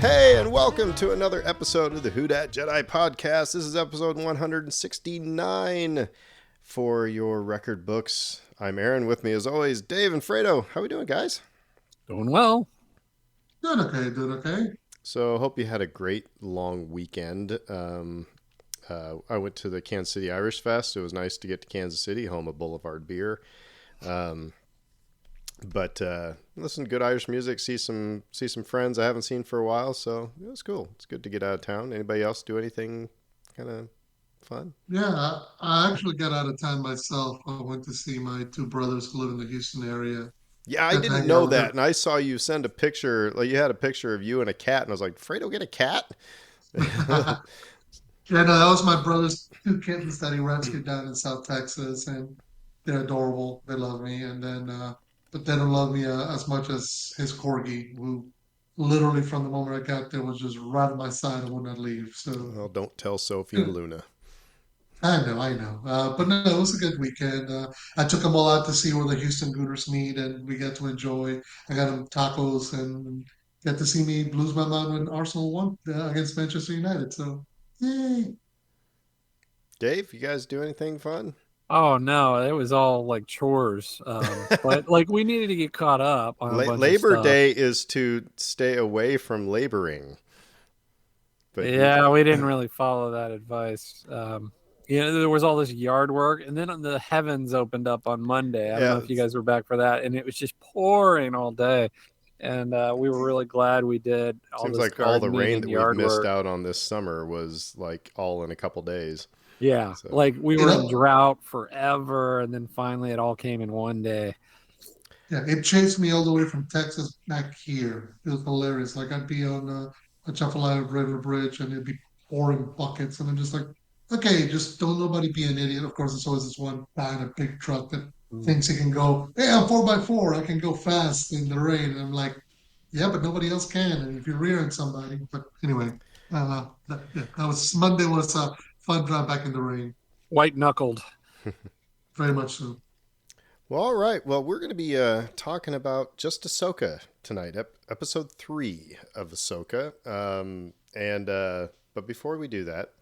Hey, and welcome to another episode of the Who Dat Jedi podcast. This is episode 169 for your record books. I'm Aaron. With me, as always, Dave and Fredo. How we doing, guys? Doing well. Doing okay. So, hope you had a great long weekend. I went to the Kansas City Irish Fest. It was nice to get to Kansas City, home of Boulevard Beer. But listen, good Irish music. See some friends I haven't seen for a while, so it was cool. It's good to get out of town. Anybody else do anything kind of fun? Yeah, I actually got out of town myself. I went to see my two brothers who live in the Houston area. Yeah, I Got to didn't hang out know with that, them. and I saw you send a picture. Like you had a picture of you and a cat, and I was like, "Fredo, get a cat." Yeah, no, that was my brother's two kittens that he rescued down in South Texas, and they're adorable. They love me, and then, but they don't love me as much as his corgi, who literally from the moment I got there was just right at my side and would not leave. So Well, don't tell Sophie and Luna. I know. But no, it was a good weekend. I took them all out to see where the Houston Gooners meet, and we got to enjoy. I got them tacos and got to see me lose my mind when Arsenal won against Manchester United. So, yay. Dave, you guys do anything fun? Oh no, it was all like chores. But like we needed to get caught up on a bunch of Labor stuff. Day is to stay away from laboring. But Yeah, we didn't really follow that advice. There was all this yard work, and then the heavens opened up on Monday. I don't know if you guys were back for that, and it was just pouring all day. And we were really glad we did all seems this like all the gardening rain and that we've yard missed work. out on this summer was like all in a couple days. Yeah, So. like we You were in know, drought forever, and then finally it all came in one day. yeah, it chased me all the way from Texas back here. It was hilarious. Like I'd be on a Atchafalaya River Bridge, and it'd be pouring buckets, and I'm just like, okay, just don't nobody be an idiot. Of course, there's always this one guy in a big truck that Mm. thinks he can go. Hey, I'm 4x4. I can go fast in the rain. And I'm like, yeah, but nobody else can. And if you're rearing somebody, but anyway, that was Monday was a fun drive back in the rain. White knuckled. Very much so. Well, all right. Well, we're going to be talking about just Ahsoka tonight, episode 3 of Ahsoka. But before we do that,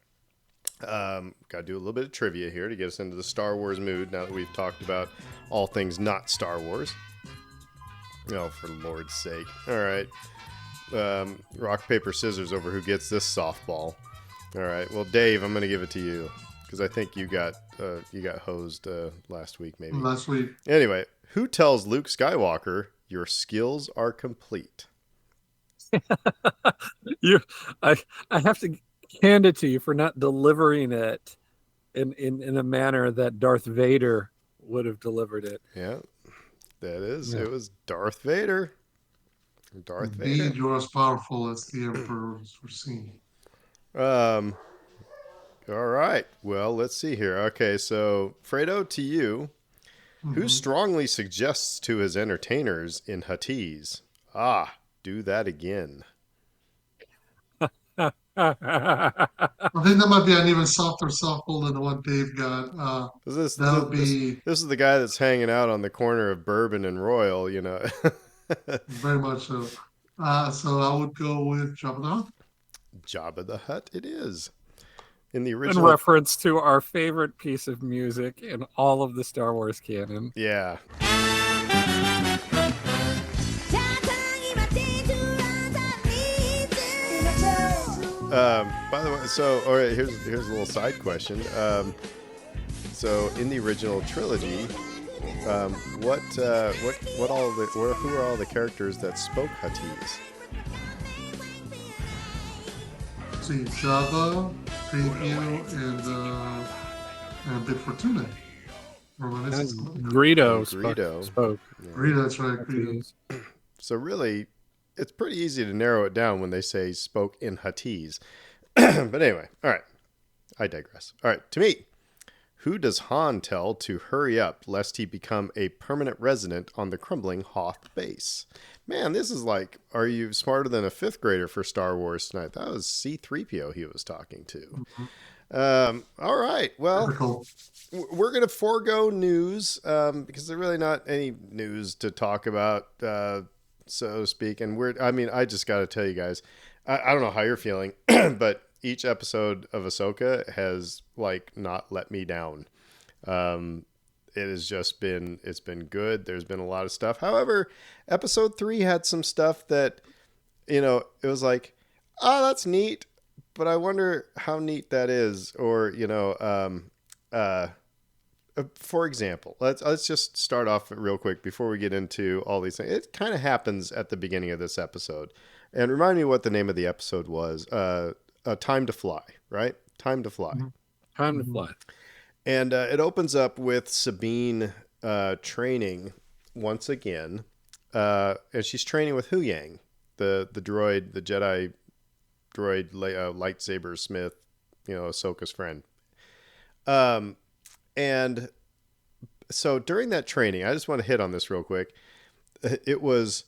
got to do a little bit of trivia here to get us into the Star Wars mood. Now that we've talked about all things not Star Wars. Oh, for the Lord's sake! All right. Rock, paper, scissors over who gets this softball. All right. Well, Dave, I'm going to give it to you because I think you got hosed last week, maybe. Last week. Anyway, who tells Luke Skywalker your skills are complete? you, I, I have to hand it to you for not delivering it in a manner that Darth Vader would have delivered it. Yeah, that is. Yeah. It was Darth Vader. Indeed, you're as powerful as the emperors were seen. Um. All right. Well, let's see here. Okay, so Fredo, to you, who Mhm. strongly suggests to his entertainers in Huttese, do that again. I think that might be an even softer softball than the one Dave got. That would be This is the guy that's hanging out on the corner of Bourbon and Royal, you know. very much so. So I would go with Jabba the Hutt. Jabba the Hutt it is. In the In original. reference to our favorite piece of music in all of the Star Wars canon. Yeah. By the way, so all right, here's a little side question. So in the original trilogy, who are all the characters that spoke Huttese? See, Jabba, Preview, and Big Fortuna. Or what is it? Greedo, Greedo. spoke. Yeah. Greedo, that's right. Greedo. So really, it's pretty easy to narrow it down when they say spoke in Huttese. But anyway, all right. I digress. All right, to me, who does Han tell to hurry up lest he become a permanent resident on the crumbling Hoth base? Man, this is like, are you smarter than a fifth grader for Star Wars tonight? That was C-3PO he was talking to. All right, well, Typical. we're going to forego news because there's really not any news to talk about so to speak. And I mean, I just got to tell you guys, I don't know how you're feeling, but each episode of Ahsoka has like not let me down. Um, it has just been, it's been good. There's been a lot of stuff. However, episode 3 had some stuff that, it was like, oh, that's neat, but I wonder how neat that is. Or, for example, let's just start off real quick before we get into all these things. It kind of happens at the beginning of this episode, and remind me what the name of the episode was. Time to Fly, right? Time to Fly. Mm-hmm. Time to Mhm. Fly. And it opens up with Sabine training once again, and she's training with Hu Yang, the droid, the Jedi droid, lightsaber smith, Ahsoka's friend. And so during that training, I just want to hit on this real quick. It was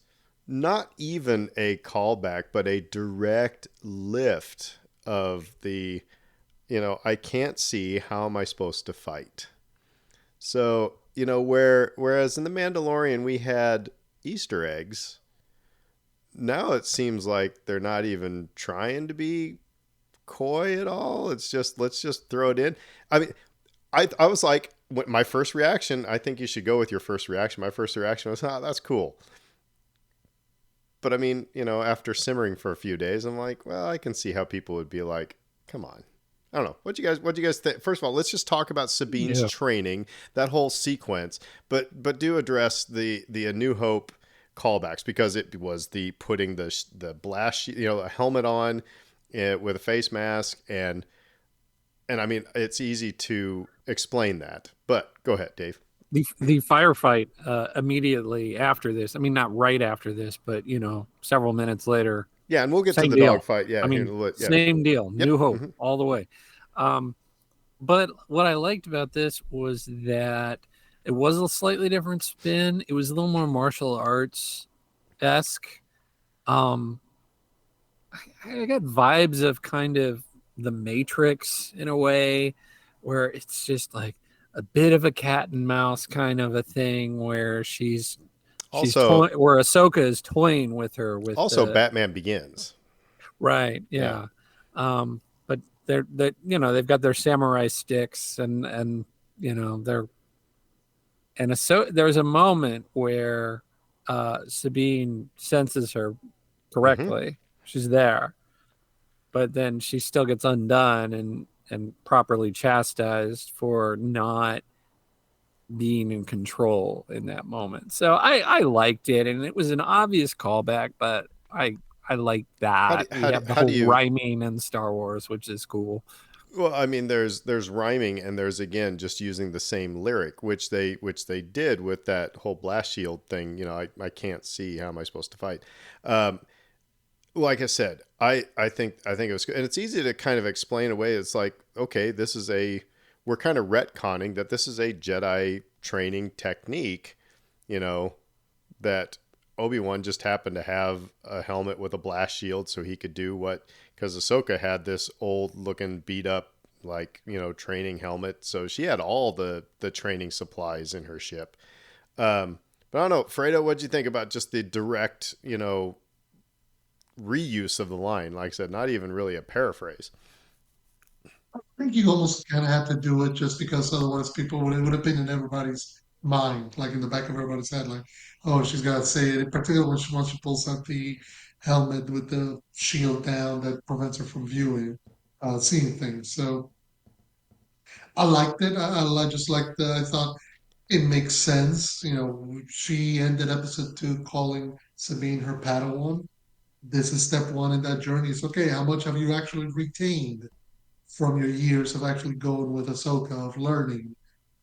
not even a callback, but a direct lift of the, I can't see, how am I supposed to fight? So, whereas in The Mandalorian we had Easter eggs, now it seems like they're not even trying to be coy at all. It's just, let's just throw it in. I mean, I was like, my first reaction, I think you should go with your first reaction. My first reaction was, that's cool. But I mean, after simmering for a few days, I'm like, well, I can see how people would be like, come on. I don't know. What do you guys think? First of all, let's just talk about Sabine's training, that whole sequence, but do address the A New Hope callbacks, because it was the putting the blast, a helmet on with a face mask, and I mean, it's easy to explain that, but go ahead, Dave. The firefight immediately after this. I mean, not right after this, but several minutes later. Yeah, and we'll get to Same the deal. dogfight. Yeah, I mean, yeah. same deal. Yep. New Hope Mm-hmm. all the way. But what I liked about this was that it was a slightly different spin. It was a little more martial arts esque. I got vibes of kind of the Matrix in a way, where it's just like a bit of a cat and mouse kind of a thing, where Also, where Ahsoka is toying with her with also Batman Begins. Right. Yeah. But they've got their samurai sticks, and so there's a moment where Sabine senses her correctly. Mm-hmm. She's there, but then she still gets undone and properly chastised for not being in control in that moment. So I liked it, and it was an obvious callback, but I like that. We have the whole rhyming in Star Wars, which is cool. Well, I mean, there's rhyming, and there's, again, just using the same lyric, which they did with that whole blast shield thing. I can't see, how am I supposed to fight? Like I said, I think it was good, and it's easy to kind of explain away. It's like, okay, we're kind of retconning that this is a Jedi training technique, that Obi-Wan just happened to have a helmet with a blast shield, so he could do because Ahsoka had this old looking beat up, like, training helmet. So she had all the training supplies in her ship. But I don't know, Fredo, what'd you think about just the direct, reuse of the line? Like I said, not even really a paraphrase. I think you almost kind of have to do it just because otherwise it would have been in everybody's mind, like in the back of everybody's head, like, oh, she's got to say it, particularly once she pulls out the helmet with the shield down that prevents her from seeing things. So I liked it. I just liked I thought it makes sense. She ended episode 2 calling Sabine her Padawan. This is step 1 in that journey. It's okay. How much have you actually retained from your years of actually going with Ahsoka, of learning?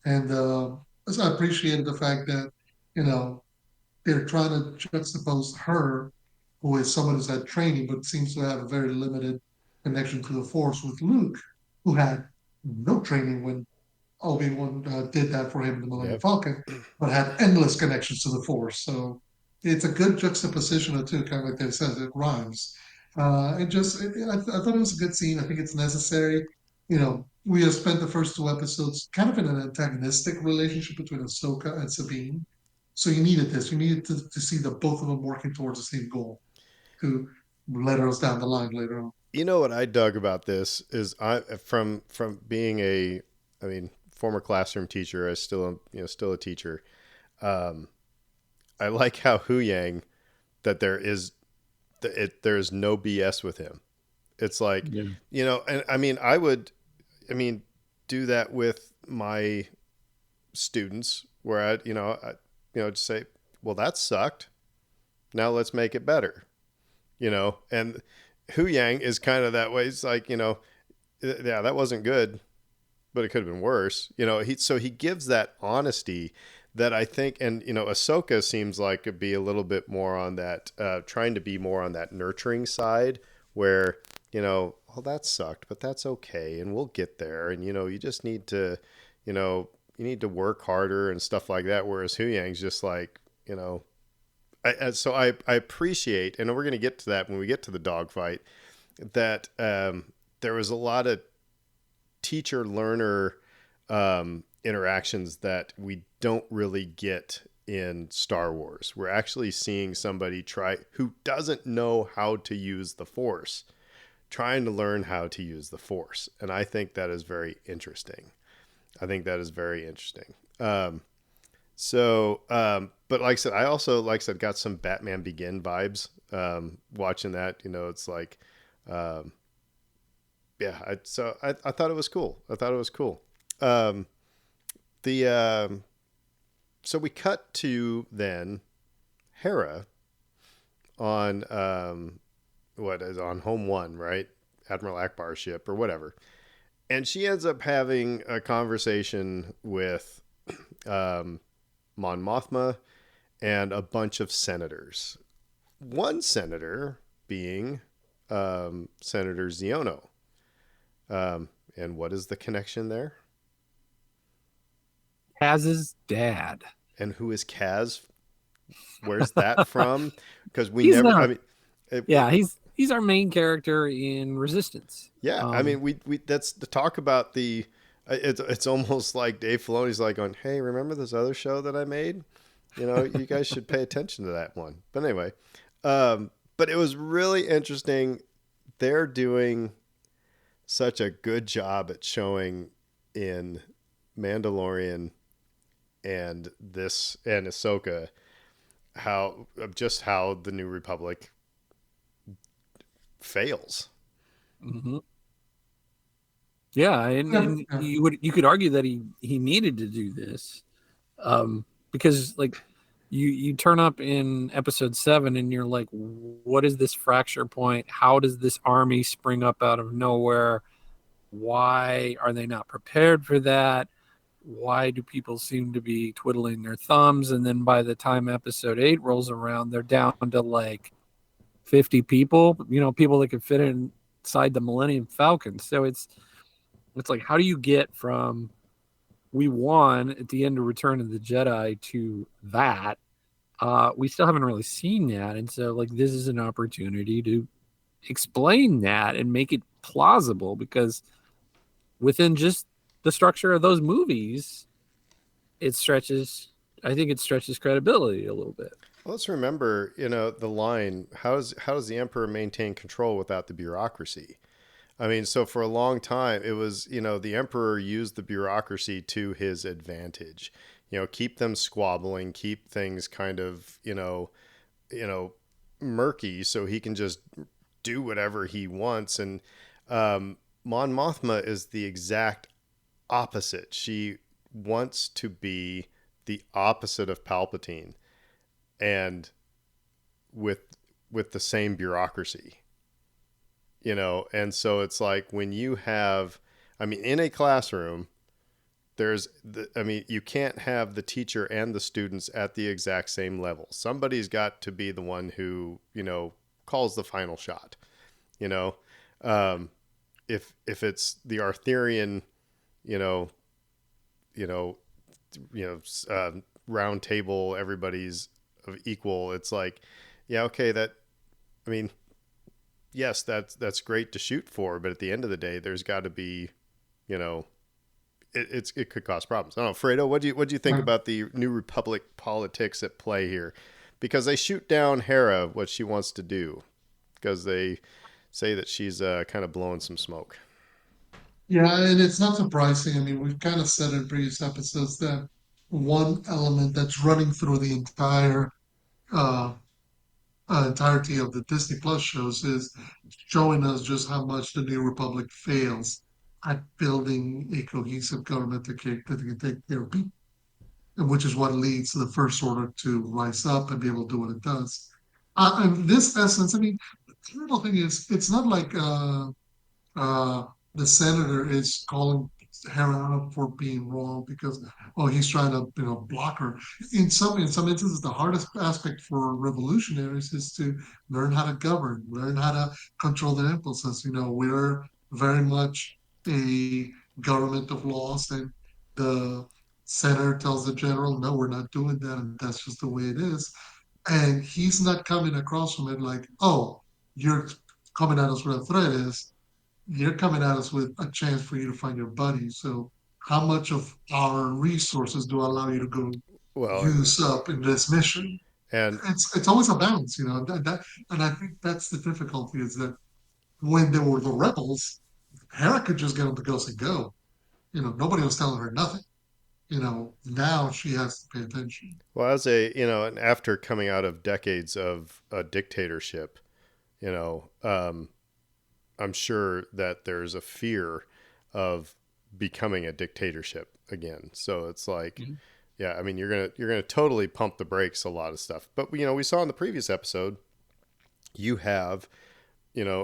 And so I appreciated the fact that, you know, they're trying to juxtapose her, who is someone who's had training but seems to have a very limited connection to the Force, with Luke, who had no training when Obi-Wan did that for him in the Millennium Yep. Falcon, but had endless connections to the Force. So it's a good juxtaposition of two, kind of like they said, it rhymes. I thought it was a good scene. I think it's necessary. We have spent the first 2 episodes kind of in an antagonistic relationship between Ahsoka and Sabine. So you needed this. You needed to see the both of them working towards the same goal to let us down the line later on. You know what I dug about this is I from being a, I mean, former classroom teacher. I still am, still a teacher. Um, I like how Hu Yang, that there's no BS with him. It's like, Yeah. and I mean, I mean, do that with my students where just say, well, that sucked. Now let's make it better, and Hu Yang is kind of that way. It's like, yeah, that wasn't good, but it could have been worse. He gives that honesty that I think, and Ahsoka seems like it'd be a little bit more on that, trying to be more on that nurturing side, where well, that sucked, but that's okay, and we'll get there, and you just need to, you need to work harder and stuff like that. Whereas Hu Yang's just like, I appreciate, and we're going to get to that when we get to the dogfight, that there was a lot of teacher learner interactions that we don't really get in Star Wars. We're actually seeing somebody who doesn't know how to use the Force, trying to learn how to use the Force. And I think that is very interesting. But like I said, I also, got some Batman Begin vibes watching that. It's like, yeah. I thought it was cool. The So we cut to then Hera on what is on Home One, right? Admiral Akbar's ship or whatever, and she ends up having a conversation with Mon Mothma and a bunch of senators. One senator being Senator Ziono. And what is the connection there? Kaz's dad. And who is Kaz? Where's that from? Because he's our main character in Resistance. Yeah, I mean, we that's the talk about the. It's almost like Dave Filoni's like going, hey, remember this other show that I made? You guys should pay attention to that one. But anyway, but it was really interesting. They're doing such a good job at showing in Mandalorian and Ahsoka how the New Republic fails. Mm-hmm. Yeah, and you could argue that he needed to do this, because like you turn up in episode 7 and you're like, what is this fracture point? How does this army spring up out of nowhere? Why are they not prepared for that? Why do people seem to be twiddling their thumbs? And then by the time episode 8 rolls around, they're down to like 50 people, people that could fit inside the Millennium Falcon. So it's like, how do you get from we won at the end of Return of the Jedi to that? We still haven't really seen that. And so like, this is an opportunity to explain that and make it plausible, because within just the structure of those movies, I think it stretches credibility a little bit. Well, let's remember, the line, how does the Emperor maintain control without the bureaucracy? I mean, so for a long time, it was, the Emperor used the bureaucracy to his advantage, keep them squabbling, keep things kind of, murky, so he can just do whatever he wants. And Mon Mothma is the exact opposite. She wants to be the opposite of Palpatine, and with the same bureaucracy. And so it's like when you have, I mean, in a classroom, you can't have the teacher and the students at the exact same level. Somebody's got to be the one who, calls the final shot. If it's the Arthurian, round table, everybody's of equal. It's like, yeah, okay, yes, that's great to shoot for, but at the end of the day, there's got to be, it could cause problems. I don't know, Fredo, what do you think Right. about the New Republic politics at play here? Because they shoot down Hera, what she wants to do, because they say that she's kind of blowing some smoke. Yeah, and it's not surprising. I mean, we've kind of said in previous episodes that one element that's running through the uh, entirety of the Disney Plus shows is showing us just how much the New Republic fails at building a cohesive government that can take care of people, and which is what leads the First Order to rise up and be able to do what it does. In this essence, I mean, the little thing is, it's not like uh, the senator is calling Hera out for being wrong because he's trying to block her. In some instances, the hardest aspect for revolutionaries is to learn how to govern, learn how to control their impulses. We're very much a government of laws, and the senator tells the general, "No, we're not doing that, and that's just the way it is." And he's not coming across from it like, "Oh, you're coming at us with a threat." Is you're coming at us with a chance for you to find your buddy. So how much of our resources do I allow you to go Well, use up in this mission? and It's always a balance, and I think that's the difficulty is that when there were the rebels, Hera could just get on the ghost and go. Nobody was telling her nothing. Now she has to pay attention. well, as and after coming out of decades of a dictatorship, you know, um, I'm sure that there's a fear of becoming a dictatorship again. So it's like, Mhm. yeah, I mean, you're gonna totally pump the brakes a lot of stuff. But we saw in the previous episode, you have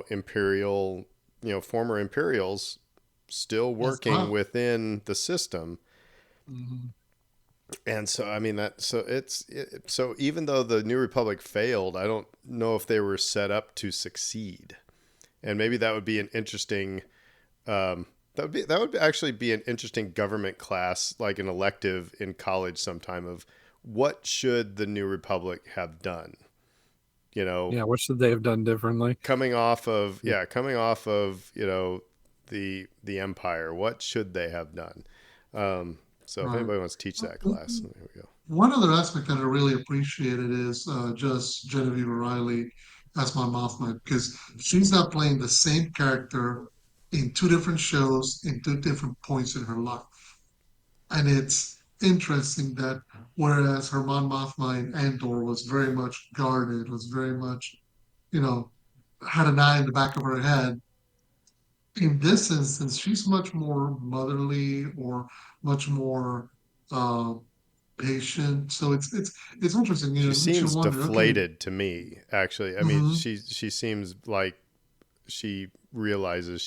imperial, former imperials still Yes, working within the system. Mhm. And so, I mean, so even though the New Republic failed, I don't know if they were set up to succeed. And maybe that would be an interesting, that would actually be an interesting government class, like an elective in college sometime, of what should the New Republic have done? You know, Yeah, what should they have done differently? coming off of the Empire, what should they have done? So if right. anybody wants to teach that class, there we go. One other aspect that I really appreciated is just Genevieve O'Reilly as my Mothman because she's not playing the same character in two different shows in two different points in her life. And it's interesting that whereas Herman Mothma in Andor was very much guarded, was very much, you know, had an eye in the back of her head, in this instance, she's much more motherly or much more uh, patient. So it's interesting. She It makes you seems wonder. Okay, deflated to me, actually. I mean, hmm she seems like she realizes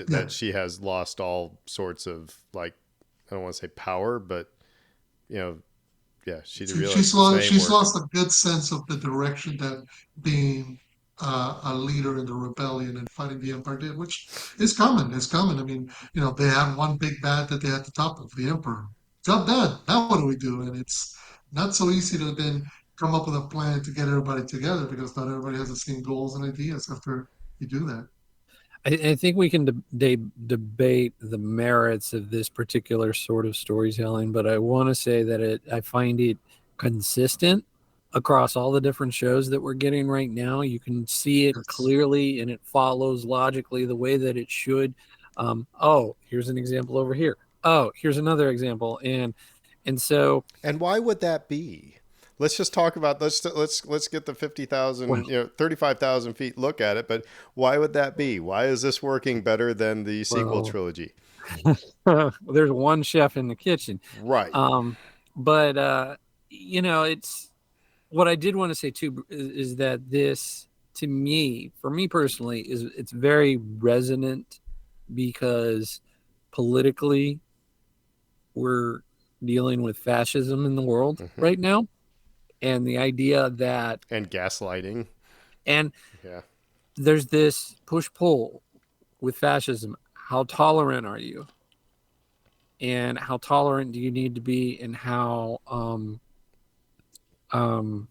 yeah, that she has lost all sorts of, like, I don't want to say power, but you know, yeah, she she's realizes it lost ain't she's working. lost a good sense of the direction that being a leader in the rebellion and fighting the empire did, which is common. It's common. I mean, they had one big bad that they had to top of the emperor. Job done. Now what do we do? And it's not so easy to then come up with a plan to get everybody together because not everybody has the same goals and ideas after you do that. I think we can debate the merits of this particular sort of storytelling, but I want to say that I find it consistent across all the different shows that we're getting right now. You can see it Yes. clearly, and it follows logically the way that it should. Oh, here's an example over here. Oh, here's another example, and so And why would that be? Let's just talk about let's get the well, 50,000, 35,000 feet look at it. But why would that be? Why is this working better than the sequel well, trilogy? there's one chef in the kitchen. Right. Um, but it's what I did want to say too is that this, to me, for me personally, it's very resonant because politically we're dealing with fascism in the world Hmm. right now, and the idea that And gaslighting. and Yeah. there's this push pull with fascism. How tolerant are you? And how tolerant do you need to be, and um,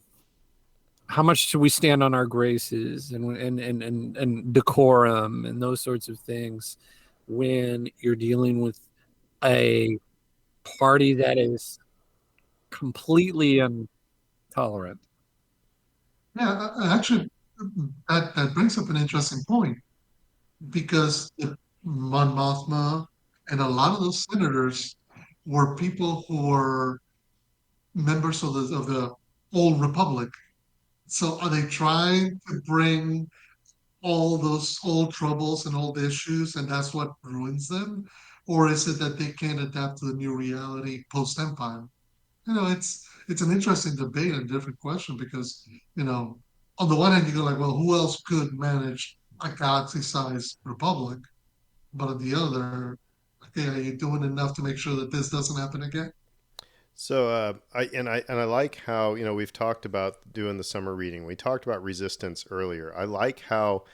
how much should we stand on our graces and decorum and those sorts of things. when you're dealing with a party that is completely intolerant. Yeah, actually, that brings up an interesting point because Mon Mothma and a lot of those senators were people who were members of the old republic. So are they trying to bring all those old troubles and old issues, and that's what ruins them? Or is it that they can't adapt to the new reality post Empire? It's an interesting debate and different question because, on the one hand you go like, well, who else could manage a galaxy-sized republic? But on the other, okay, are you doing enough to make sure that this doesn't happen again? So I like how we've talked about doing the summer reading. We talked about resistance earlier. I like how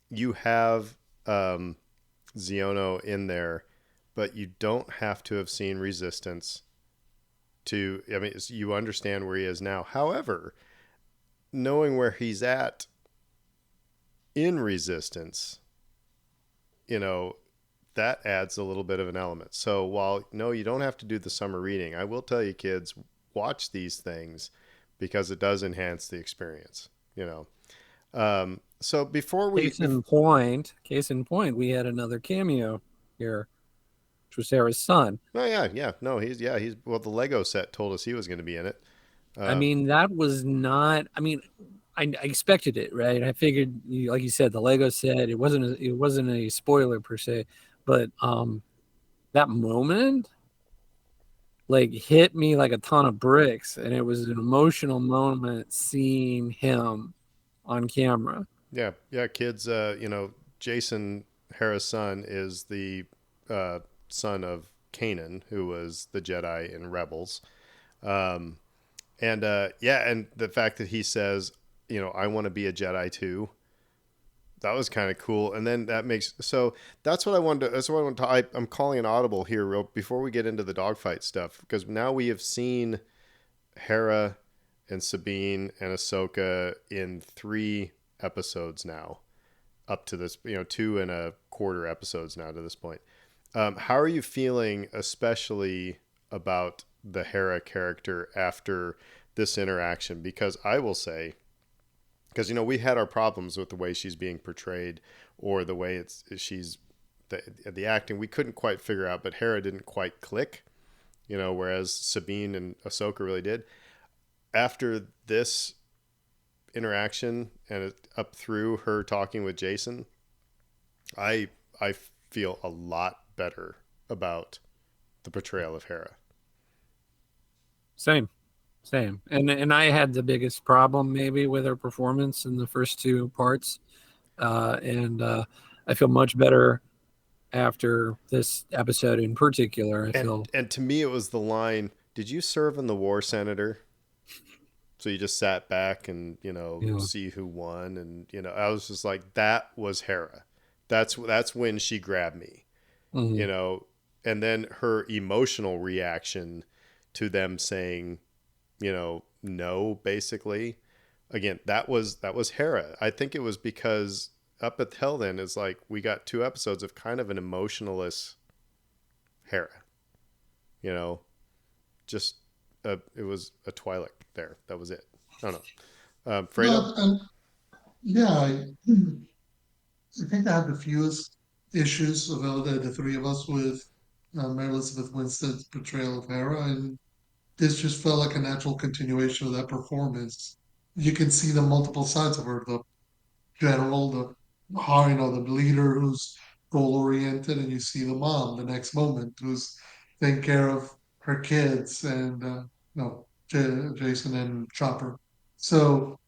you have Ziono in there, but you don't have to have seen resistance to. I mean, you understand where he is now. However, knowing where he's at in resistance, you know, that adds a little bit of an element. So while no, you don't have to do the summer reading, I will tell you, kids, watch these things because it does enhance the experience. So before we, Case in point, we had another cameo here, which was Sarah's son. oh yeah, no, he's well, the Lego set told us he was going to be in it. I mean, that was not. I mean, I expected it, right? I figured, like you said, the Lego set. It wasn't a spoiler per se, but that moment like hit me like a ton of bricks, and it was an emotional moment seeing him on camera. Yeah, kids. Jason Hera's son is the son of Kanan, who was the Jedi in Rebels. Um, and the fact that he says, I want to be a Jedi too. That was kind of cool. And then that makes so that's what I wanted to. That's what I want to. I'm calling an audible here, real before we get into the dogfight stuff, because now we have seen Hera and Sabine and Ahsoka in 3 episodes now, up to this, 2.25 episodes now to this point. How are you feeling, especially about the Hera character after this interaction? Because I will say, because we had our problems with the way she's being portrayed, or the way she's the acting. We couldn't quite figure out, but Hera didn't quite click. Whereas Sabine and Ahsoka really did. After this interaction and up through her talking with Jason, I feel a lot better about the portrayal of Hera. Same. And I had the biggest problem maybe with her performance in the first 2 parts, and I feel much better after this episode in particular. I feel, and to me, it was the line, "Did you serve in the war, Senator?" So you just sat back and see who won, and I was just like, that was Hera. That's when she grabbed me, mm-hmm. And then her emotional reaction to them saying, no, basically. Again, that was Hera. I think it was because up until then is like we got 2 episodes of kind of an emotionless Hera. Just it was a Twi'lek there. That was it. I don't know. Fredo? No, yeah, I think I had the fewest issues of all the three of us with Mary Elizabeth Winstead's portrayal of Hera, and this just felt like a natural continuation of that performance. You can see the multiple sides of her, the general, the leader who's goal oriented, and you see the mom the next moment who's taking care of her kids and no, Jason and Chopper. So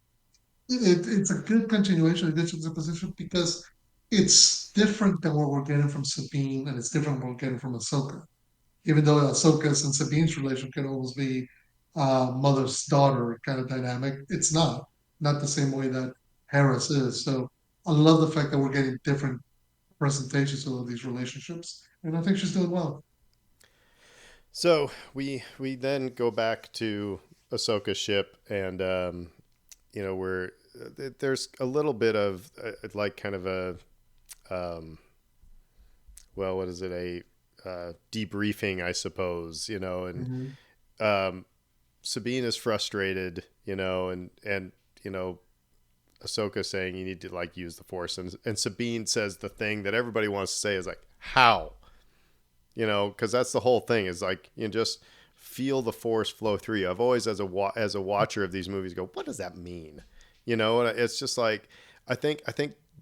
it's a good continuation, a good juxtaposition because it's different than what we're getting from Sabine, and it's different than what we're getting from Ahsoka. Even though Ahsoka's and Sabine's relation can almost be mother's daughter kind of dynamic, it's not the same way that Harris is. So I love the fact that we're getting different presentations of these relationships, and I think she's doing well. So we then go back to Ahsoka's ship, and where there's a little bit of like kind of a well, what is it, a debriefing, I suppose, and Mm-hmm. um, Sabine is frustrated, and Ahsoka saying you need to like use the Force, and Sabine says the thing that everybody wants to say is like, how, because that's the whole thing is like you just feel the Force flow through you. I've always, as a watcher of these movies, go, what does that mean? And it's just like I think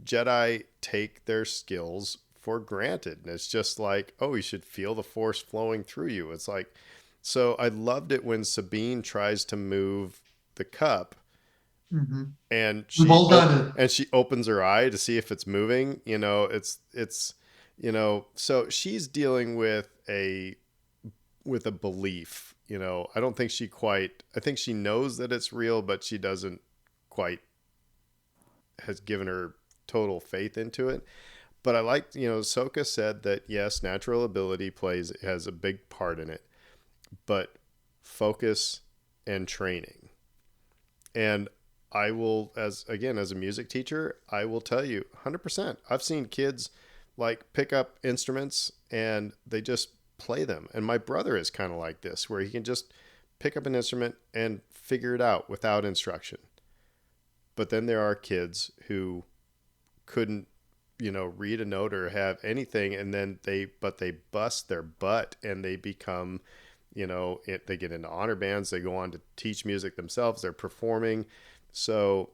Jedi take their skills for granted, and it's just like, oh, you should feel the Force flowing through you. It's like, so I loved it when Sabine tries to move the cup Mm-hmm. and We've all done it. she opens her eye to see if it's moving. It's so she's dealing with a belief. I don't think she quite. I think she knows that it's real, but she doesn't quite has given her total faith into it. But I like, Ahsoka said that yes, natural ability has a big part in it, but focus and training. And I will, as a music teacher, I will tell you 100%. I've seen kids like pick up instruments and they just play them. And my brother is kind of like this, where he can just pick up an instrument and figure it out without instruction. But then there are kids who couldn't, read a note or have anything, and then they bust their butt and they become, they get into honor bands, they go on to teach music themselves, they're performing. So,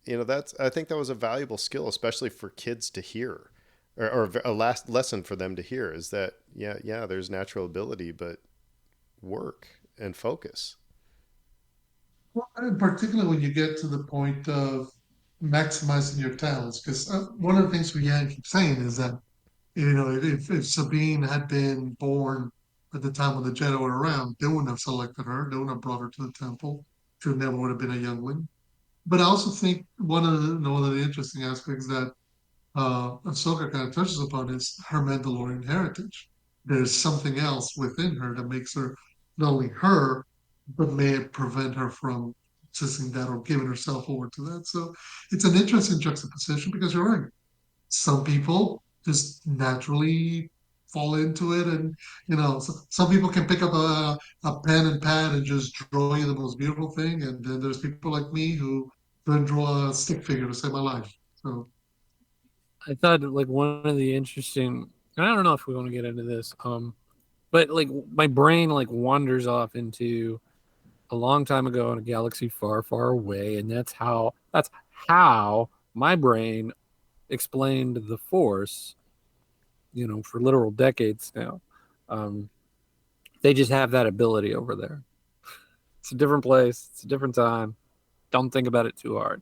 I think that was a valuable skill, especially for kids to hear, or a last lesson for them to hear is that, yeah, there's natural ability, but work and focus. Well, and particularly when you get to the point of maximizing your talents, because one of the things we Yan keep saying is that if Sabine had been born at the time when the Jedi were around, they wouldn't have selected her. They wouldn't have brought her to the temple. She never would have been a youngling. But I also think one of the interesting aspects that Ahsoka kind of touches upon is her Mandalorian heritage. There's something else within her that makes her not only her, but may prevent her from accessing that or giving herself over to that. So it's an interesting juxtaposition because you're right. Some people just naturally fall into it, and some people can pick up a pen and pad and just draw you the most beautiful thing, and then there's people like me who couldn't draw a stick figure to save my life. So I thought like one of the interesting, and I don't know if we want to get into this, but like my brain like wanders off into a long time ago in a galaxy far, far away, and that's how my brain explained the Force, for literal decades now. Um, they just have that ability over there. It's a different place, it's a different time. Don't think about it too hard.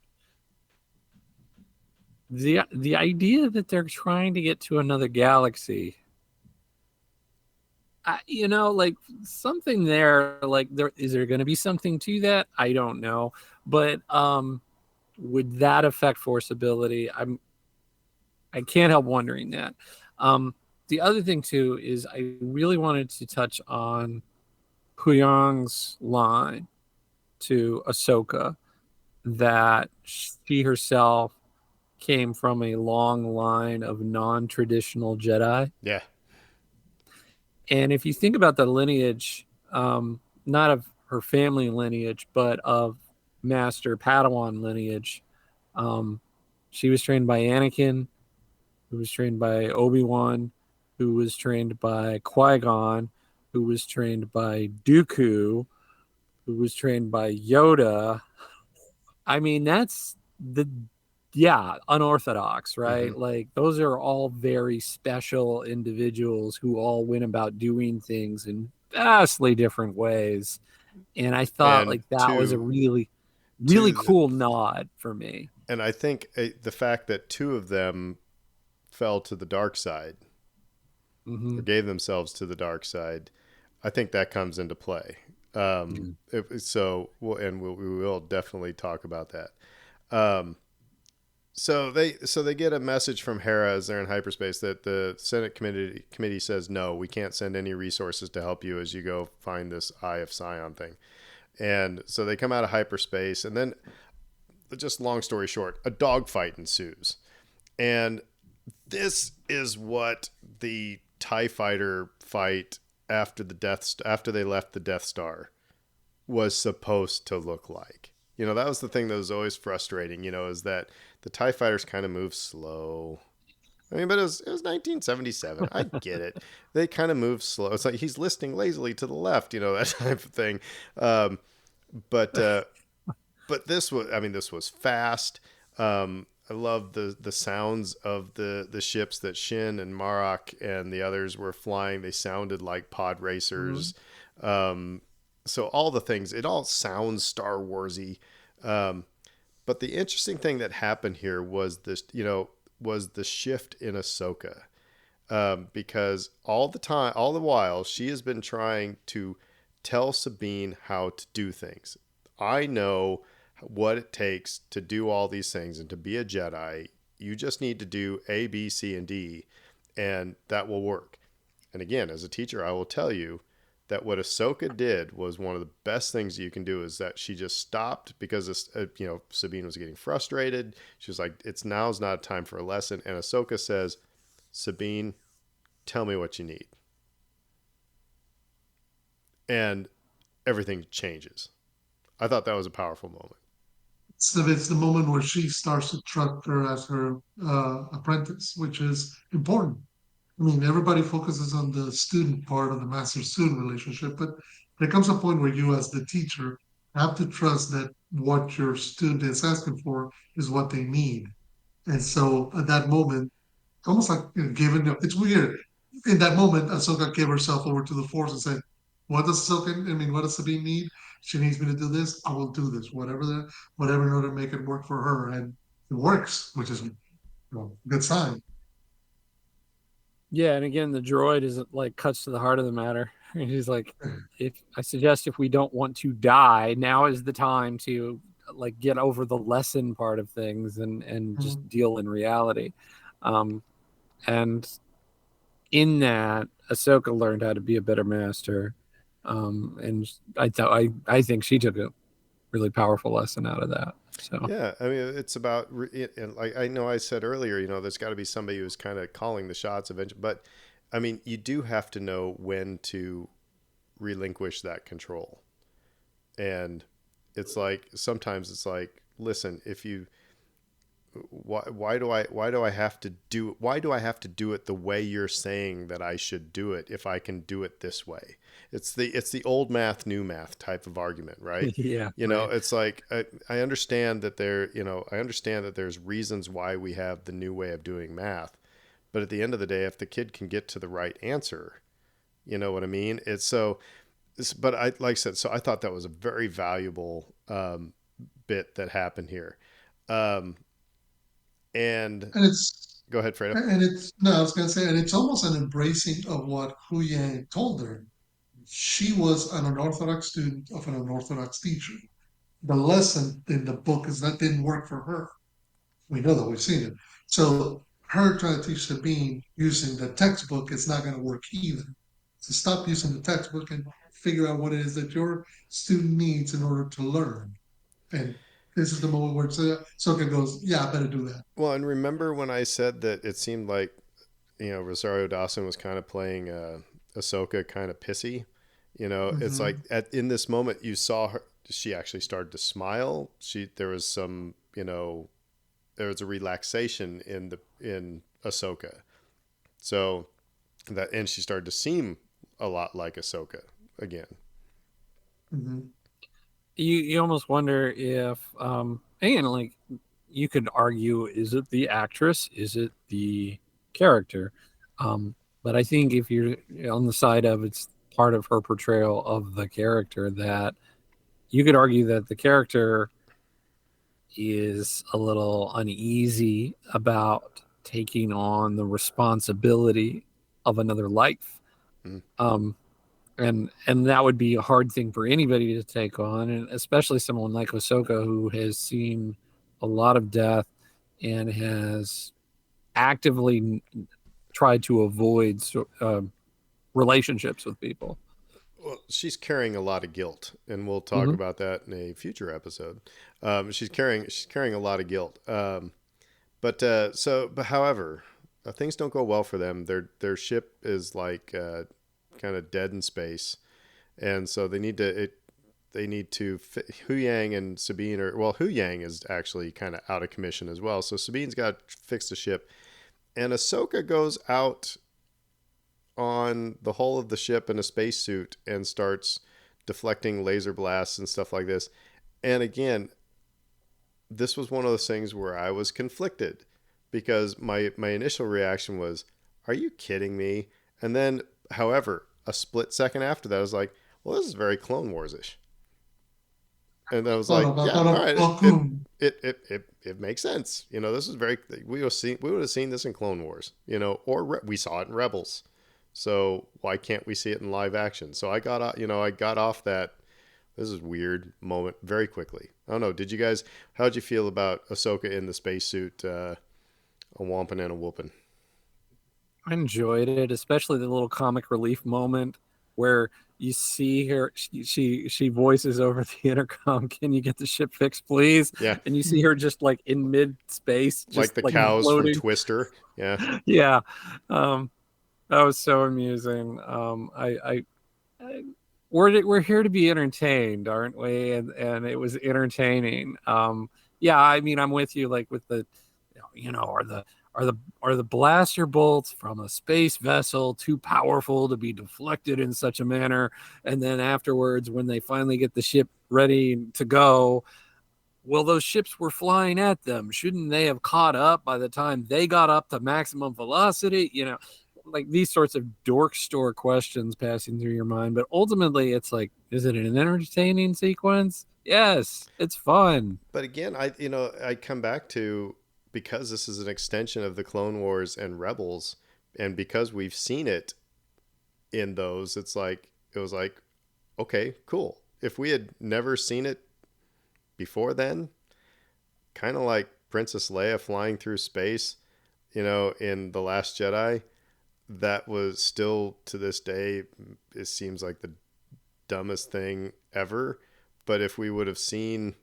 The idea that they're trying to get to another galaxy, like something there, like there is there going to be something to that? I don't know, but would that affect force ability? I can't help wondering that. Um, the other thing too is I really wanted to touch on Huyang's line to Ahsoka that she herself came from a long line of non-traditional Jedi. Yeah. And if you think about the lineage, not of her family lineage, but of Master Padawan lineage, um, she was trained by Anakin, who was trained by Obi-Wan, who was trained by Qui-Gon, who was trained by Dooku, who was trained by Yoda. I mean, that's the unorthodox, Mm-hmm. right? Like those are all very special individuals who all went about doing things in vastly different ways. And I thought And like that was a really, really two, cool nod for me. and I think the fact that two of them fell to the dark side Mm-hmm. or gave themselves to the dark side, I think that comes into play. We will definitely talk about that. Um, so they get a message from Hera as they're in hyperspace that the Senate committee says no, we can't send any resources to help you as you go find this Eye of Sion thing. And so they come out of hyperspace, and then, just long story short, a dogfight ensues. And This is what the TIE fighter fight after they left the Death Star was supposed to look like. That was the thing that was always frustrating, is that the TIE fighters kind of move slow. I mean, but it was 1977. I get it. They kind of move slow. It's like he's listing lazily to the left, that type of thing. Um, but this was fast. I love the sounds of the ships that Shin and Marok and the others were flying. They sounded like pod racers. So all the things, it all sounds Star Warsy. But the interesting thing that happened here was was the shift in Ahsoka. Because all the while, she has been trying to tell Sabine how to do things. I know what it takes to do all these things and to be a Jedi. You just need to do A, B, C, and D, and that will work. And again, as a teacher, I will tell you that what Ahsoka did was one of the best things you can do. Is that she just stopped because Sabine was getting frustrated. She was like, now's not a time for a lesson. And Ahsoka says, Sabine, tell me what you need. And everything changes. I thought that was a powerful moment. So it's the moment where she starts to trust her as her apprentice, which is important. I mean, everybody focuses on the student part of the master-student relationship, but there comes a point where you, as the teacher, have to trust that what your student is asking for is what they need. And so at that moment, almost like giving up, it's weird. In that moment, Ahsoka gave herself over to the Force and said, "What does what does Sabine need? She needs me to do this. I will do this, whatever in order to make it work for her." And it works, which is a good sign. Yeah, and again, the droid is like cuts to the heart of the matter. And he's like, if we don't want to die, now is the time to like get over the lesson part of things and just deal in reality. And in that, Ahsoka learned how to be a better master. And I think she took a really powerful lesson out of that. So yeah, I mean, it's about, and like I know I said earlier, there's got to be somebody who's kind of calling the shots eventually. But I mean, you do have to know when to relinquish that control. And it's like sometimes it's like, listen, if you why do I have to do it the way you're saying that I should do it if I can do it this way? It's the old math, new math type of argument, right? yeah, right. It's like I understand that I understand that there's reasons why we have the new way of doing math, but at the end of the day, if the kid can get to the right answer, you know what I mean? But like I said, so I thought that was a very valuable bit that happened here. Um, and And it's go ahead, Fredo. and it's no, I was gonna say, and it's almost an embracing of what Hu Yang told her. She was an unorthodox student of an unorthodox teacher. The lesson in the book is that didn't work for her. We know that, we've seen it. So her trying to teach Sabine using the textbook is not going to work either. So stop using the textbook and figure out what it is that your student needs in order to learn. And this is the moment where Soka goes, "Yeah, I better do that." Well, and remember when I said that it seemed like Rosario Dawson was kind of playing Ahsoka kind of pissy. It's like Mm-hmm. in this moment you saw her. She actually started to smile. There was there was a relaxation in Ahsoka. So and she started to seem a lot like Ahsoka again. Mm-hmm. You almost wonder if and like you could argue, is it the actress, is it the character? But I think if you're on the side of it's part of her portrayal of the character, that you could argue that the character is a little uneasy about taking on the responsibility of another life. Mm-hmm. And that would be a hard thing for anybody to take on, and especially someone like Ahsoka, who has seen a lot of death and has actively tried to avoid relationships with people. Well, she's carrying a lot of guilt, and we'll talk Mm-hmm. about that in a future episode. She's carrying a lot of guilt. But however, things don't go well for them. Their ship is like kind of dead in space, and so they need to Hu Yang and Sabine are well. Hu Yang is actually kind of out of commission as well. So Sabine's got to fix the ship, and Ahsoka goes out on the hull of the ship in a spacesuit and starts deflecting laser blasts and stuff like this. And again, this was one of those things where I was conflicted because my initial reaction was, "Are you kidding me?" And then, however, a split second after that, I was like, "Well, this is very Clone Wars ish." And I was like, "Yeah, all right, it makes sense. You know, this is very we would have seen this in Clone Wars. You know, or we saw it in Rebels. So why can't we see it in live action?" So I got off that this is weird moment very quickly. I don't know. How'd you feel about Ahsoka in the spacesuit, a womping and a whooping? I enjoyed it, especially the little comic relief moment where you see her. She voices over the intercom, "Can you get the ship fixed, please?" Yeah. And you see her just like in mid space, Like just the like cows from floating. Twister. Yeah. Yeah, um, that was so amusing. I we're here to be entertained, aren't we? And it was entertaining. Yeah, I mean, I'm with you. Like with the, are the are the blaster bolts from a space vessel too powerful to be deflected in such a manner? And then afterwards, when they finally get the ship ready to go, well, those ships were flying at them. Shouldn't they have caught up by the time they got up to maximum velocity? Like these sorts of dork store questions passing through your mind. But ultimately, it's like, is it an entertaining sequence? Yes, it's fun. But again, I come back to because this is an extension of the Clone Wars and Rebels, and because we've seen it in those, it was like, okay, cool. If we had never seen it before then, kind of like Princess Leia flying through space, in The Last Jedi, that was still to this day, it seems like the dumbest thing ever. But if we would have seen,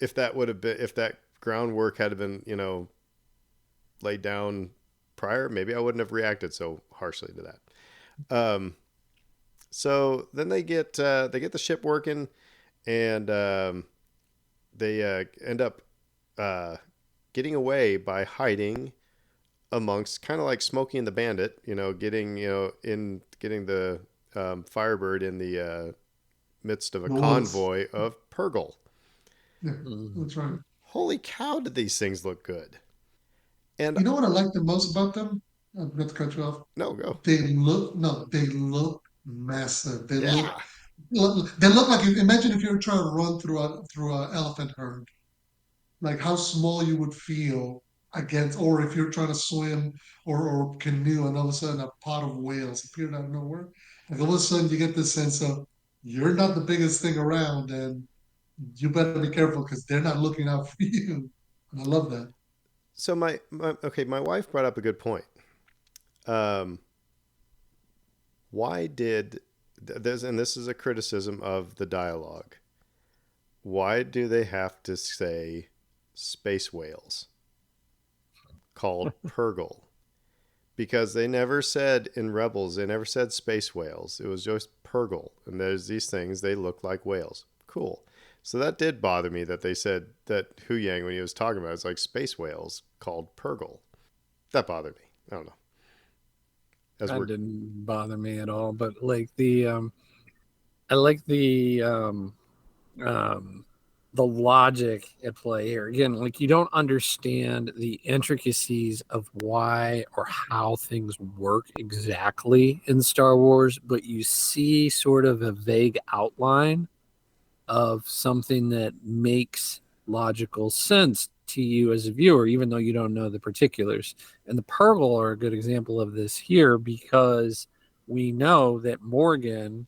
if that groundwork had been, laid down prior, maybe I wouldn't have reacted so harshly to that. So then they get the ship working, and they end up getting away by hiding amongst kind of like Smokey and the Bandit, getting the Firebird in the midst of a convoy of Purgle. Yeah, that's right. Holy cow, did these things look good. And you know what I like the most about them? I'm going to cut you off. No, go. They look massive. Yeah. They look like, imagine if you were trying to run through an elephant herd, like how small you would feel against, or if you're trying to swim or canoe, and all of a sudden a pot of whales appeared out of nowhere. Like all of a sudden you get this sense of you're not the biggest thing around, and you better be careful because they're not looking out for you. And I love that. So my wife brought up a good point. Um, why did this, and this is a criticism of the dialogue. Why do they have to say space whales called Purgle? Because they never said in Rebels, they never said space whales. It was just Purgle. And there's these things, they look like whales. Cool. So that did bother me that they said that Hu Yang, when he was talking about it, it's like space whales called Purgle. That bothered me. I don't know. That didn't bother me at all. But like I like the logic at play here. Again, like you don't understand the intricacies of why or how things work exactly in Star Wars, but you see sort of a vague outline of something that makes logical sense to you as a viewer, even though you don't know the particulars. And the Purgle are a good example of this here because we know that Morgan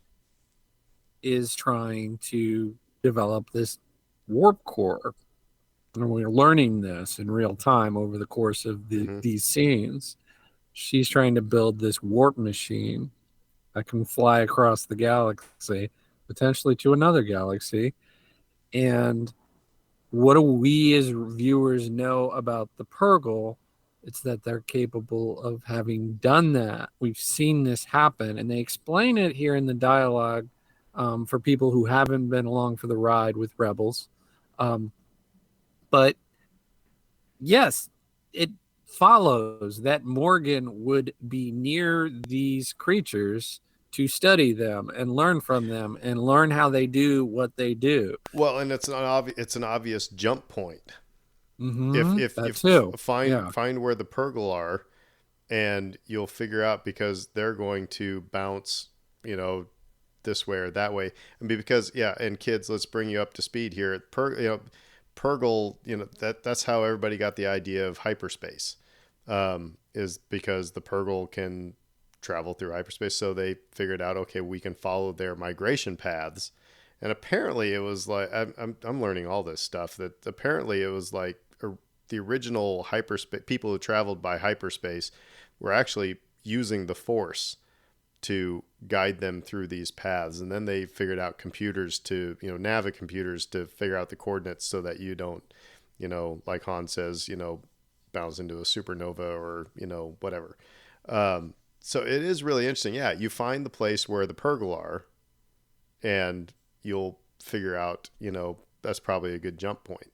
is trying to develop this warp core. And we're learning this in real time over the course of these scenes. She's trying to build this warp machine that can fly across the galaxy, potentially to another galaxy. And what do we as viewers know about the Purgle? It's that they're capable of having done that. We've seen this happen, and they explain it here in the dialogue for people who haven't been along for the ride with Rebels. But yes, it follows that Morgan would be near these creatures to study them and learn from them and learn how they do what they do. Well, and it's an obvious jump point. Mm-hmm. That If too. find Yeah. find where the Purgle are, and you'll figure out because they're going to bounce, this way or that way. And because and kids, let's bring you up to speed here. Purgle, that's how everybody got the idea of hyperspace, is because the Purgle can travel through hyperspace. So they figured out, okay, we can follow their migration paths. And apparently it was like, I'm learning all this stuff, that apparently it was like the original hyperspace people who traveled by hyperspace were actually using the Force to guide them through these paths. And then they figured out computers to, Navi computers to figure out the coordinates so that you don't, like Han says, bounce into a supernova or, whatever. So it is really interesting. Yeah, you find the place where the Purgle are, and you'll figure out, that's probably a good jump point.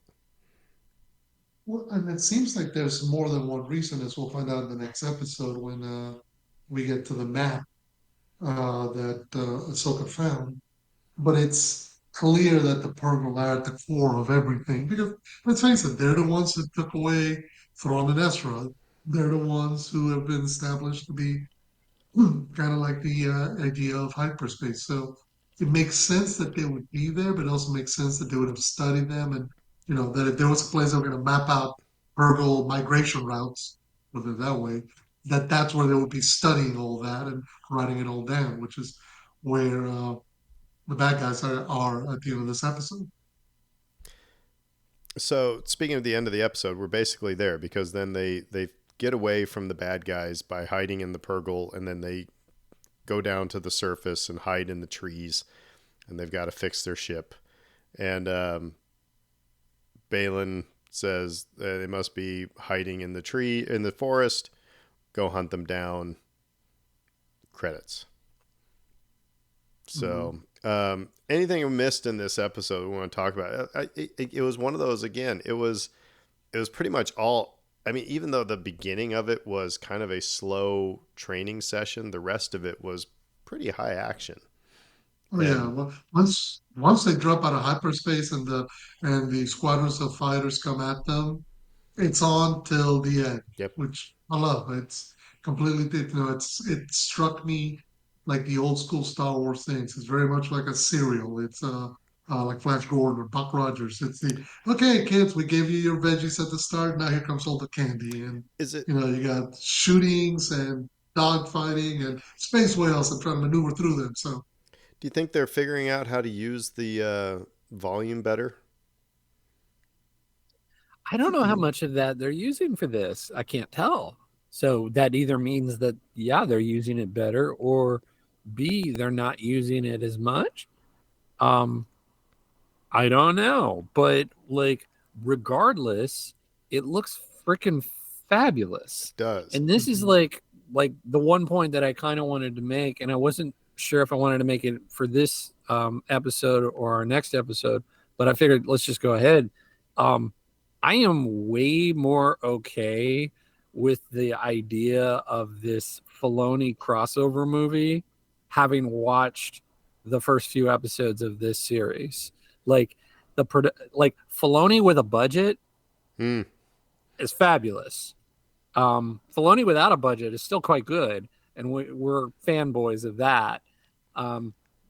Well, and it seems like there's more than one reason, as we'll find out in the next episode when we get to the map that Ahsoka found. But it's clear that the Purgle are at the core of everything. Because let's face it, they're the ones who took away Thrawn and Ezra. They're the ones who have been established to be kind of like the idea of hyperspace. So it makes sense that they would be there, but it also makes sense that they would have studied them, and that if there was a place they were going to map out Purgle migration routes, put it that way, that's where they would be studying all that and writing it all down, which is where the bad guys are at the end of this episode. So speaking of the end of the episode, we're basically there because then they get away from the bad guys by hiding in the Purgle, and then they go down to the surface and hide in the trees, and they've got to fix their ship. And Balin says they must be hiding in the forest. Go hunt them down. Credits. So, anything we missed in this episode we want to talk about? It was one of those, again. It was pretty much all. I mean, even though the beginning of it was kind of a slow training session, the rest of it was pretty high action. Oh yeah. And Well, once they drop out of hyperspace and the squadrons of fighters come at them, it's on till the end, yep, which I love. It's completely, it struck me like the old school Star Wars things. It's very much like a serial. It's like Flash Gordon or Buck Rogers. It's the okay, kids, we gave you your veggies at the start. Now here comes all the candy, and is it? you got shootings and dogfighting and space whales and trying to maneuver through them. So Do you think they're figuring out how to use the volume better? I don't know how much of that they're using for this. I can't tell. So that either means that, yeah, they're using it better, or B, they're not using it as much. Um, I don't know. But like, regardless, it looks freaking fabulous. It does. And this is like the one point that I kind of wanted to make, and I wasn't sure if I wanted to make it for this episode or our next episode, but I figured let's just go ahead. I am way more okay with the idea of this Filoni crossover movie, having watched the first few episodes of this series. Like like Filoni with a budget Hmm. is fabulous. Filoni without a budget is still quite good, and we're fanboys of that.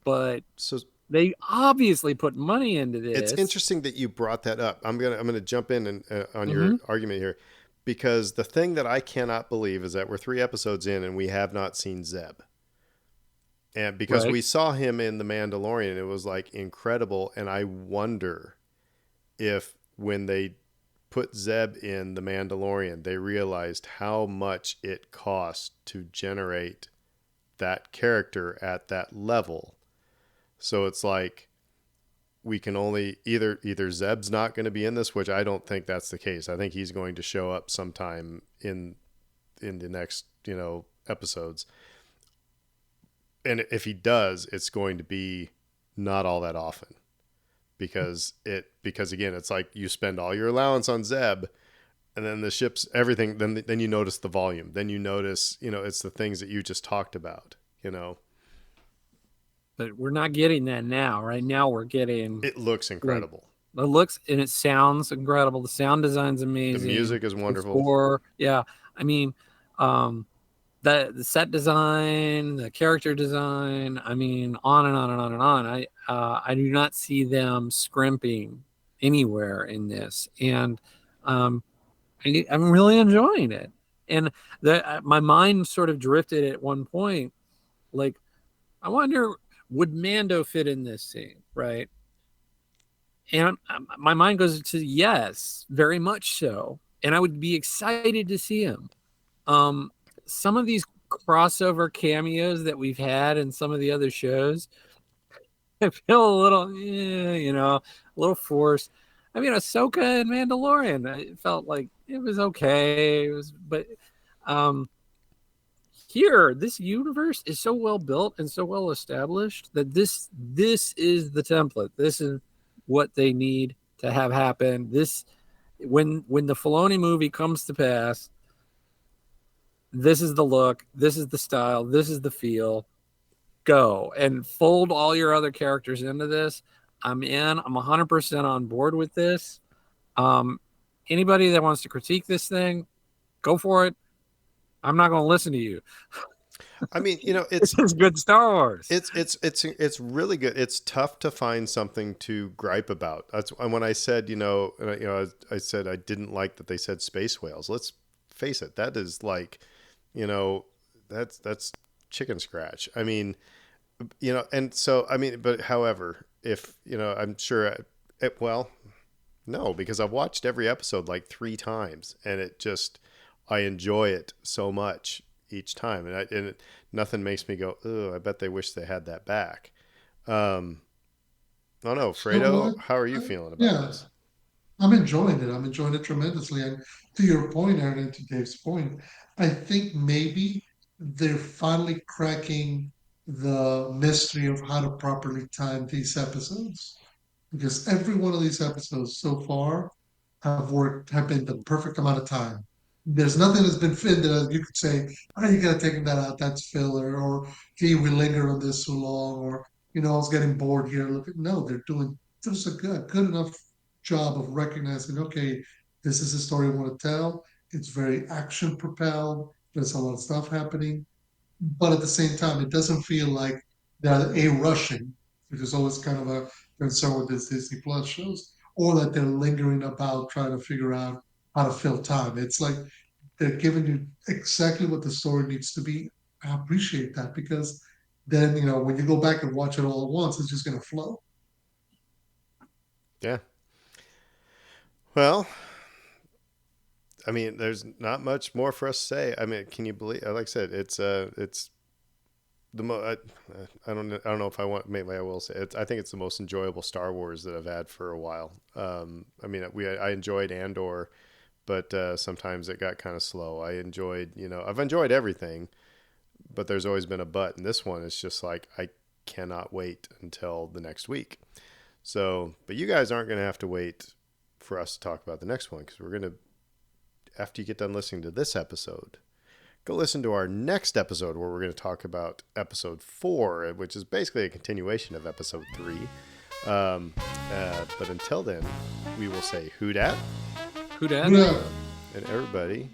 But So they obviously put money into it's this. interesting that you brought that up. I'm gonna jump in and on your argument here, because the thing that I cannot believe is that we're 3 episodes in and we have not seen Zeb. And because Right. we saw him in The Mandalorian, it was like incredible. And I wonder if when they put Zeb in The Mandalorian, they realized how much it cost to generate that character at that level. So it's like we can only either Zeb's not going to be in this, which I don't think that's the case. I think he's going to show up sometime in the next, episodes. And if he does, it's going to be not all that often, because again, it's like you spend all your allowance on Zeb, and then the ship's everything. Then you notice the volume. Then you notice, it's the things that you just talked about. But we're not getting that now. Right now, we're getting. It looks incredible. It looks and it sounds incredible. The sound design's amazing. The music is wonderful. I mean, the set design, the character design. I mean, on and on and on and on. I do not see them scrimping anywhere in this, and I'm really enjoying it. And my mind sort of drifted at one point, like, I wonder, would Mando fit in this scene, right? And my mind goes to yes, very much so. And I would be excited to see him. Some of these crossover cameos that we've had in some of the other shows, I feel a little, a little forced. I mean, Ahsoka and Mandalorian, I felt like it was okay. But here, this universe is so well built and so well established that this is the template. This is what they need to have happen. This, when the Filoni movie comes to pass, this is the look, this is the style, this is the feel. Go and fold all your other characters into this. I'm in. I'm 100% on board with this. Anybody that wants to critique this thing, go for it. I'm not going to listen to you. I mean, it's good Star Wars. It's really good. It's tough to find something to gripe about. That's when I said, I said I didn't like that they said space whales. Let's face it, that is like, that's chicken scratch. I mean, and so I mean, but however, if I'm sure, no, because I've watched every episode like 3 times, and I enjoy it so much each time, and nothing makes me go, oh, I bet they wish they had that back. Oh no, Fredo, how are you feeling about this? I'm enjoying it. I'm enjoying it tremendously. And to your point, Aaron, and to Dave's point, I think maybe they're finally cracking the mystery of how to properly time these episodes. Because every one of these episodes so far have been the perfect amount of time. There's nothing that's been fit that you could say, oh, you gotta take that out, that's filler, or gee, we lingered on this so long, or I was getting bored here. No, they're doing just a good enough job of recognizing, okay, this is a story I want to tell. It's very action propelled. There's a lot of stuff happening, but at the same time, it doesn't feel like they're rushing, which is always kind of a concern with this Disney Plus shows, or that they're lingering about trying to figure out how to fill time. It's like they're giving you exactly what the story needs to be. I appreciate that, because then when you go back and watch it all at once, it's just going to flow. Yeah. Well, I mean, there's not much more for us to say. I mean, can you believe? Like I said, it's the I don't know if I want. Maybe I will say it. I think it's the most enjoyable Star Wars that I've had for a while. I mean, I enjoyed Andor, but sometimes it got kind of slow. I've enjoyed everything, but there's always been a but. And this one is just like, I cannot wait until the next week. So, but you guys aren't going to have to wait for us to talk about the next one, because we're going to, after you get done listening to this episode, go listen to our next episode, where we're going to talk about episode 4, which is basically a continuation of episode 3. But until then, we will say who dat? Who dat? And everybody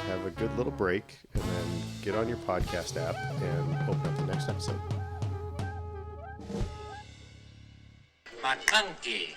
have a good little break, and then get on your podcast app and open up the next episode. McConkey.